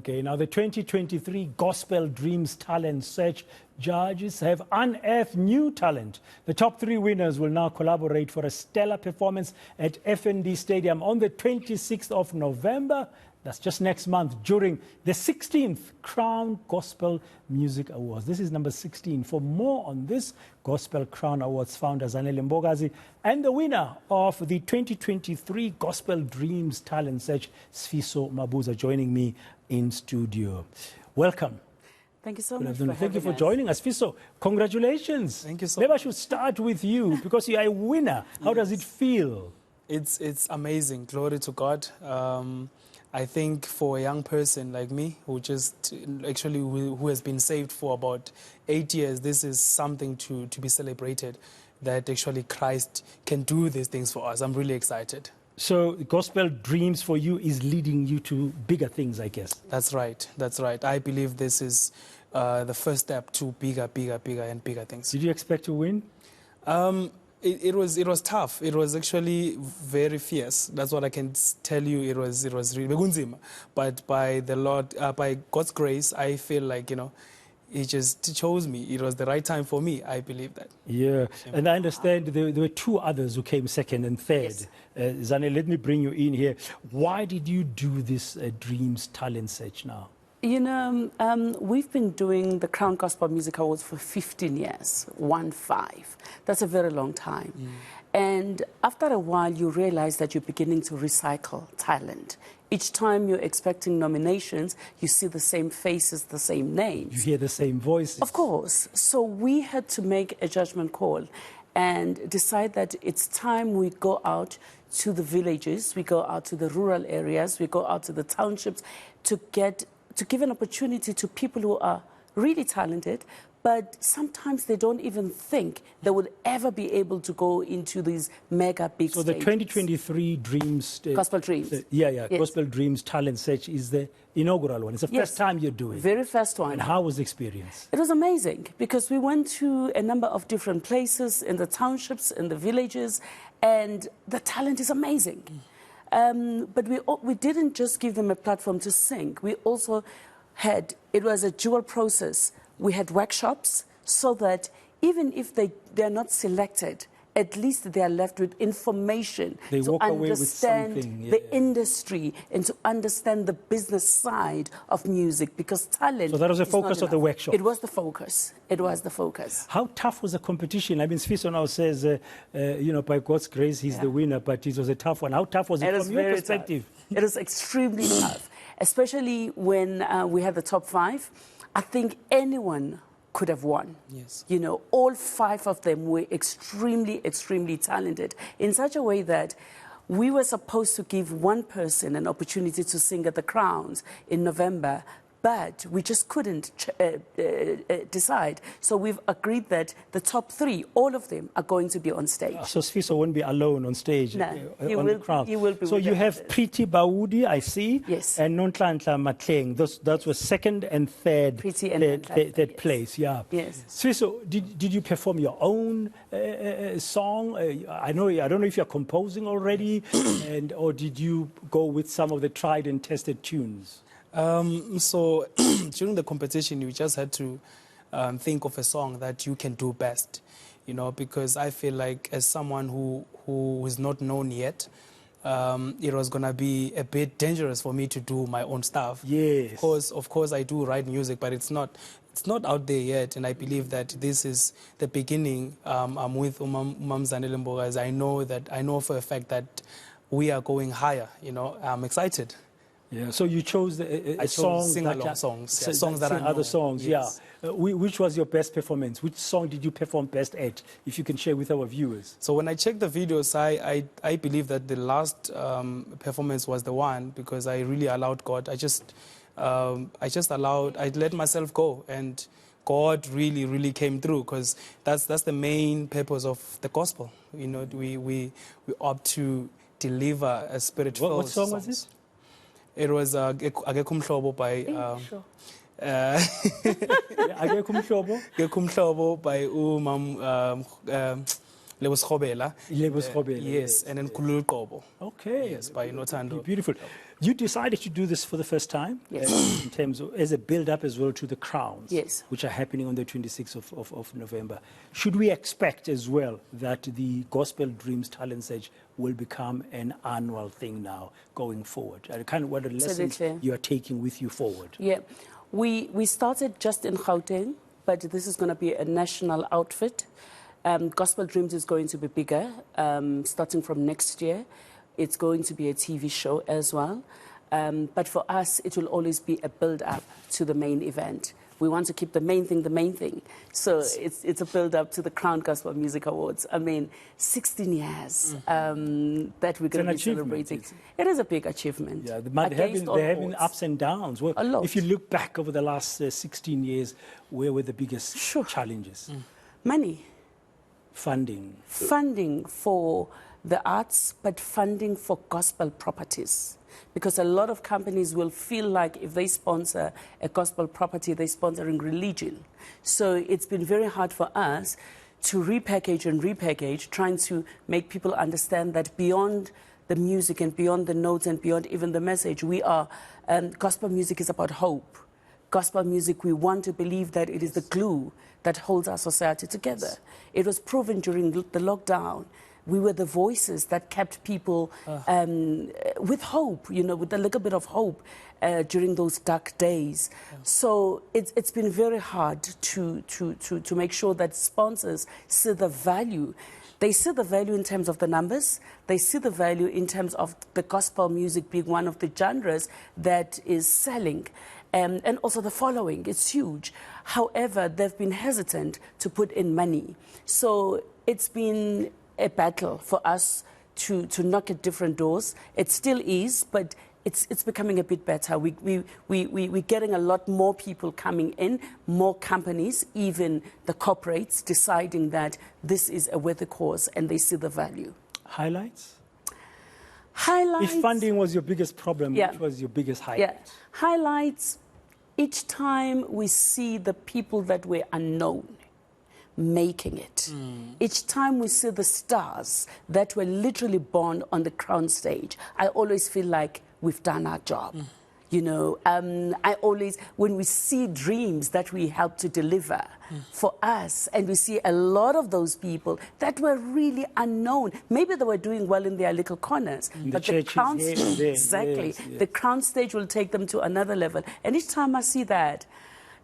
Okay, now the 2023 Gospel Dreams Talent Search judges have unearthed new talent. The top 3 winners will now collaborate for a stellar performance at FNB Stadium on the 26th of November. That's just next month during the 16th Crown Gospel Music Awards. This is number 16. For more on this, Gospel Crown Awards founder Zanele Mbokazi and the winner of the 2023 Gospel Dreams Talent Search, Sfiso Mabuza, joining me in studio. Welcome. Thank you so much for Thank you for joining us. Sfiso, congratulations. Thank you so much. Maybe I much. should start with you because you are a winner. How does it feel? It's amazing. Glory to God. I think for a young person like me, who has been saved for about 8 years, this is something to be celebrated, that actually Christ can do these things for us. I'm really excited. So Gospel Dreams for you is leading you to bigger things, I guess. That's right. That's right. I believe this is the first step to bigger and bigger things. Did you expect to win? It was tough. It was actually very fierce. That's what I can tell you. It was really begunzima. But by the Lord, by God's grace, I feel like, He just chose me. It was the right time for me. I believe that. Yeah, and I understand there were 2 others who came second and third. Yes. Zanele, let me bring you in here. Why did you do this Dreams Talent Search now? We've been doing the Crown Gospel Music Awards for 15 years, 1-5. That's a very long time. And after a while, you realize that you're beginning to recycle talent. Each time you're expecting nominations, you see the same faces, the same names. You hear the same voices. Of course. So we had to make a judgment call and decide that it's time we go out to the villages, we go out to the rural areas, we go out to the townships to give an opportunity to people who are really talented, but sometimes they don't even think they will ever be able to go into these mega big So the stages. 2023 Dreams... Gospel Dreams. Yes. Gospel Dreams Talent Search is the inaugural one. It's the first time you're doing it. Very first one. And how was the experience? It was amazing because we went to a number of different places in the townships, in the villages, and the talent is amazing. But we didn't just give them a platform to sing. We also it was a dual process. We had workshops so that even if they're not selected, at least they are left with information they to walk away with understand something, the industry and to understand the business side of music, because talent. So that was the focus of the workshop. It was the focus. It was the focus. How tough was the competition? I mean, Sfiso now says, by God's grace, he's the winner, but it was a tough one. How tough was it from your perspective? It was extremely tough, especially when we had the top 5. I think anyone could have won. Yes. All 5 of them were extremely, extremely talented in such a way that we were supposed to give one person an opportunity to sing at the Crowns in November, but we just couldn't decide. So we've agreed that the top 3, all of them, are going to be on stage. So Sfiso won't be alone on stage. No, on the Crown. You will be. So you have Pretty Baudi, I see. Yes. And Nonhlanhla Matleng. That was second and third. Pretty and third place. Yeah. Yes. Sfiso, did you perform your own song? I don't know if you're composing already, or did you go with some of the tried and tested tunes? So during the competition, you just had to think of a song that you can do best, because I feel like as someone who is not known yet, it was going to be a bit dangerous for me to do my own stuff. Yes. Of course, I do write music, but it's not out there yet, and I believe that this is the beginning. I'm with Zanele Mbokazi. I know for a fact that we are going higher. I'm excited. Yeah, so you chose a song, sing-along songs, songs that I know. Other songs, yes. Yeah. Which was your best performance? Which song did you perform best at? If you can share with our viewers. So when I checked the videos, I believe that the last performance was the one, because I really allowed God. I let myself go, and God really came through, because that's the main purpose of the gospel. We opt to deliver a spiritual. What song was it? It was Akekho Umhlobo by Akekho Umhlobo by Lebus Khobela. Yes, and then Khulul Qobo. Okay. Yes, by Nothando. Beautiful. You decided to do this for the first time, Yes. in terms of as a build-up as well to the crowns, Yes. which are happening on the 26th of November. Should we expect as well that the Gospel Dreams Talent Search will become an annual thing now going forward? And kind of what are the lessons Absolutely. you are taking with you forward? Yeah, we started just in Gauteng, but this is going to be a national outfit. Gospel Dreams is going to be bigger, starting from next year. It's going to be a TV show as well. But for us, it will always be a build-up to the main event. We want to keep the main thing. So it's a build-up to the Crown Gospel Music Awards. I mean, 16 years that we're going to be celebrating. It is a big achievement. Yeah, they're having ups and downs. Well, A lot. if you look back over the last 16 years, where were the biggest challenges? Money. Funding. Funding for the arts, but funding for gospel properties. Because a lot of companies will feel like if they sponsor a gospel property, they're sponsoring religion. So it's been very hard for us to repackage, trying to make people understand that beyond the music and beyond the notes and beyond even the message, gospel music is about hope. Gospel music, we want to believe that it is the glue that holds our society together. It was proven during the lockdown. We were the voices that kept people with hope, with a little bit of hope during those dark days. So it's been very hard to make sure that sponsors see the value. They see the value in terms of the numbers. They see the value in terms of the gospel music being one of the genres that is selling. And also the following, it's huge. However, they've been hesitant to put in money. So it's been a battle for us to knock at different doors. It still is, but it's becoming a bit better. We're getting a lot more people coming in, more companies, even the corporates, deciding that this is a worthy cause and they see the value. Highlights? Highlights. If funding was your biggest problem, which was your biggest highlight? Yeah. Highlights, each time we see the people that were unknown making it. Each time we see the stars that were literally born on the crown stage, I always feel like we've done our job. When we see dreams that we help to deliver for us, and we see a lot of those people that were really unknown, maybe they were doing well in their little corners, but the crown stage, exactly, the crown stage will take them to another level. And each time I see that,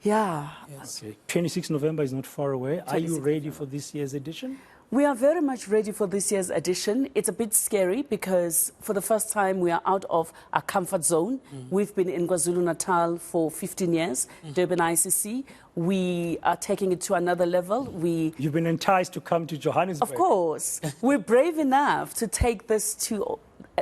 Okay. 26 November is not far away. Are you ready for this year's edition? We are very much ready for this year's edition. It's a bit scary because for the first time we are out of our comfort zone. We've been in KwaZulu-Natal for 15 years, Durban ICC. We are taking it to another level. You've been enticed to come to Johannesburg. Of course. We're brave enough to take this to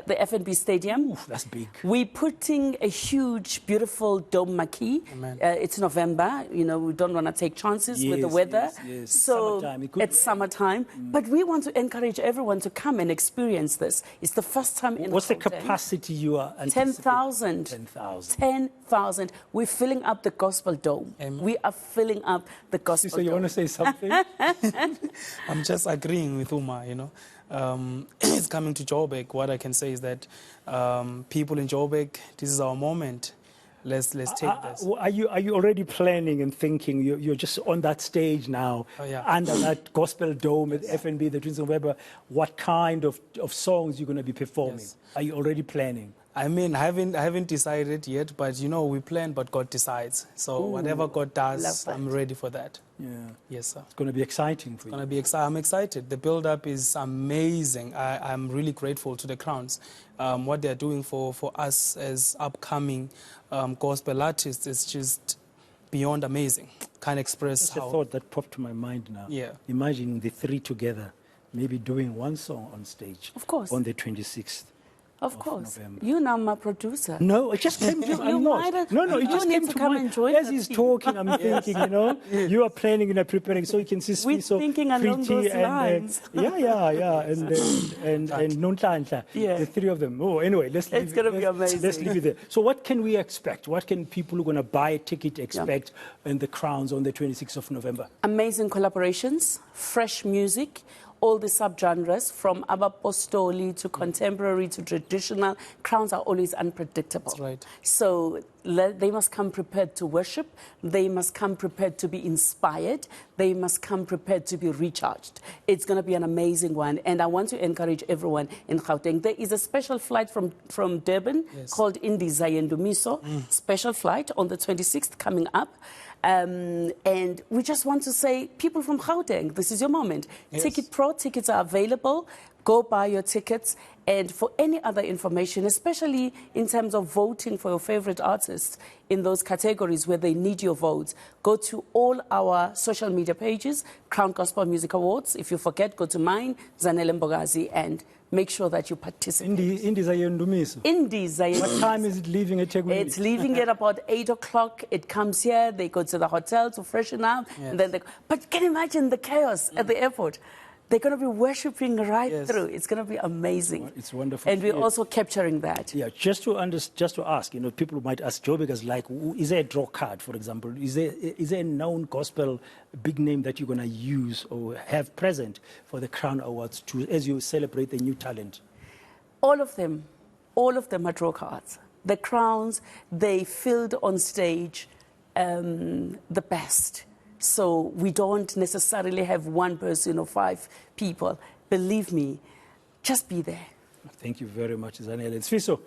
the FNB Stadium. Ooh, that's big. We're putting a huge, beautiful dome marquee. It's November. We don't want to take chances with the weather. Yes. So it's summertime. But we want to encourage everyone to come and experience this. It's the first time in What's the capacity you are anticipating? 10,000. 10,000. 10,000. We're filling up the Gospel Dome. We are filling up the Gospel Dome. So you want to say something? I'm just agreeing with Uma, It's coming to Joburg. What I can say is that people in Joburg, this is our moment. Let's take this. Are you already planning and thinking? You're just on that stage now, under that gospel dome at FNB, the Dreams of Weber. What kind of songs you're going to be performing? Are you already planning? I mean, I haven't decided yet, but we plan, but God decides. So whatever God does, I'm ready for that. Yeah. Yes, sir. It's going to be exciting for you. It's going to be exciting. I'm excited. The build-up is amazing. I'm really grateful to the Crowns. What they're doing for us as upcoming gospel artists is just beyond amazing. Can't express Just a thought that popped to my mind now. Yeah. Imagining the three together, maybe doing one song on stage. Of course. On the 26th. Of course. November. You're now my producer. No, it just came to I'm not. No, it just came to come mind. and join As he's talking, I'm thinking, you are planning and preparing, so you can see We're so thinking along pretty those lines. and Nonhlanhla, the three of them. Oh, anyway, It's going to be amazing. Let's leave it there. So what can we expect? What can people who are going to buy a ticket expect in the Crowns on the 26th of November? Amazing collaborations, fresh music, all the subgenres, from abapostoli to contemporary to traditional. Crowns are always unpredictable. That's right. So they must come prepared to worship. They must come prepared to be inspired. They must come prepared to be recharged. It's going to be an amazing one. And I want to encourage everyone in Gauteng. There is a special flight from Durban called Indumiso. Special flight on the 26th coming up. And we just want to say, people from Gauteng, this is your moment. Yes. Ticket Pro tickets are available. Go buy your tickets. And for any other information, especially in terms of voting for your favorite artists in those categories where they need your votes, go to all our social media pages, Crown Gospel Music Awards. If you forget, go to mine, Zanele Mbokazi, and make sure that you participate. What time is it leaving at Tegwini? It's leaving at about 8 o'clock. It comes here. They go to the hotel to freshen up. Yes. And then but can you imagine the chaos at the airport? They're going to be worshipping right through. It's going to be amazing. It's wonderful. And we're also capturing that. Yeah, just to ask, people might ask Joe, because is there a draw card, for example? Is there a known gospel big name that you're going to use or have present for the Crown Awards as you celebrate the new talent? All of them are draw cards. The Crowns, they filled on stage the best. So we don't necessarily have one person or 5 people. Believe me, just be there. Thank you very much, Zanele. Sfiso,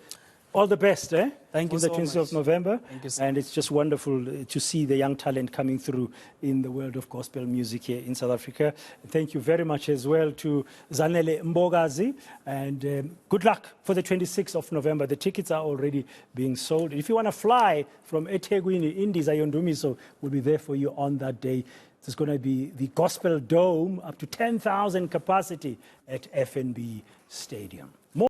all the best, Thank you on the so 20th much. of November. Thank you so And it's just wonderful to see the young talent coming through in the world of gospel music here in South Africa. Thank you very much as well to Zanele Mbokazi. And good luck for the 26th of November. The tickets are already being sold. If you want to fly from eThekwini, Indumiso will be there for you on that day. There's going to be the Gospel Dome, up to 10,000 capacity at FNB Stadium.